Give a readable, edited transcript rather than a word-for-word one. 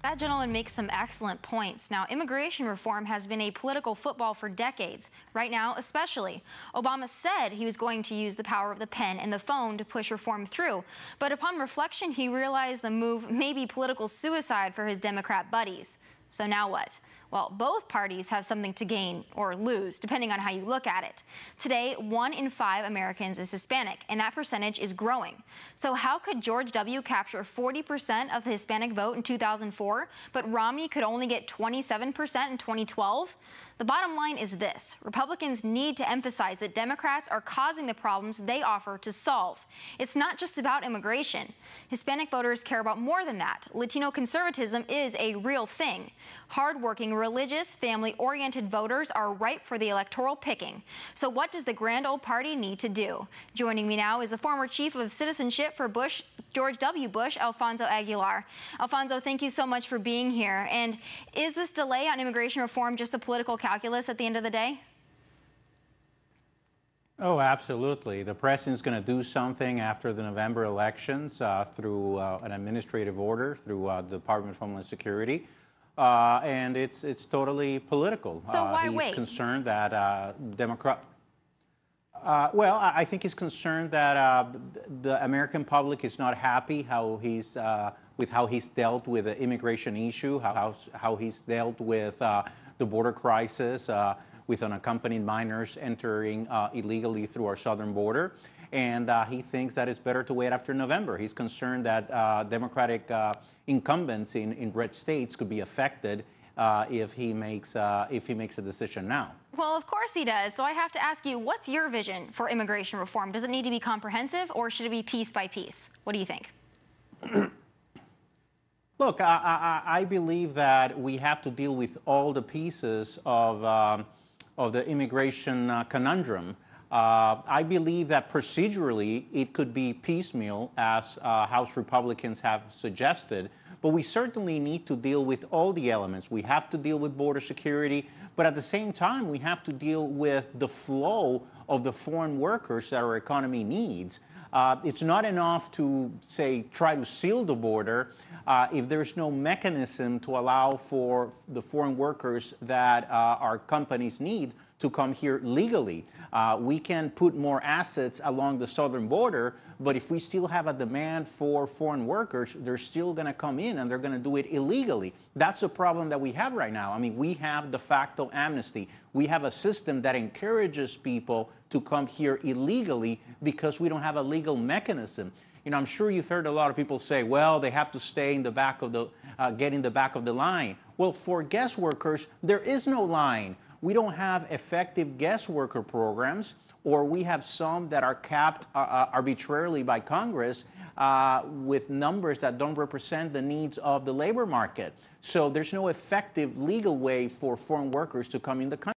That gentleman makes some excellent points. Now, immigration reform has been a political football for decades, right now especially. Obama said he was going to use the power of the pen and the phone to push reform through, but upon reflection, he realized the move may be political suicide for his Democrat buddies. So now what? Well, both parties have something to gain or lose, depending on how you look at it. Today, 1 in 5 Americans is Hispanic, and that percentage is growing. So how could George W. capture 40% of the Hispanic vote in 2004, but Romney could only get 27% in 2012? The bottom line is this: Republicans need to emphasize that Democrats are causing the problems they offer to solve. It's not just about immigration. Hispanic voters care about more than that. Latino conservatism is a real thing. Hardworking, religious, family-oriented voters are ripe for the electoral picking. So what does the grand old party need to do? Joining me now is the former Chief of Citizenship for George W. Bush, Alfonso Aguilar. Alfonso, thank you so much for being here. And is this delay on immigration reform just a political calculus at the end of the day? Oh, absolutely. The president's going to do something after the November elections through an administrative order through the Department of Homeland Security. And it's totally political. So why he's wait? Concerned that well, I think he's concerned that the American public is not happy with how he's dealt with the immigration issue, how he's dealt with the border crisis, with unaccompanied minors entering illegally through our southern border. And he thinks that it's better to wait after November. He's concerned that Democratic incumbents in red states could be affected if he makes a decision now. Well, of course he does. So I have to ask you, what's your vision for immigration reform? Does it need to be comprehensive, or should it be piece by piece? What do you think? Look, I believe that we have to deal with all the pieces of the immigration conundrum. I believe that procedurally it could be piecemeal, as House Republicans have suggested, but we certainly need to deal with all the elements. We have to deal with border security, but at the same time, we have to deal with the flow of the foreign workers that our economy needs. It's not enough to, say, try to seal the border if there's no mechanism to allow for the foreign workers that our companies need to come here legally. We can put more assets along the southern border, but if we still have a demand for foreign workers, they're still going to come in and they're going to do it illegally. That's a problem that we have right now. I mean, we have de facto amnesty. We have a system that encourages people to come here illegally because we don't have a legal mechanism. You know, I'm sure you've heard a lot of people say, well, they have to stay in the back of the, get in the back of the line. Well, for guest workers, there is no line. We don't have effective guest worker programs, or we have some that are capped arbitrarily by Congress with numbers that don't represent the needs of the labor market. So there's no effective legal way for foreign workers to come in the country.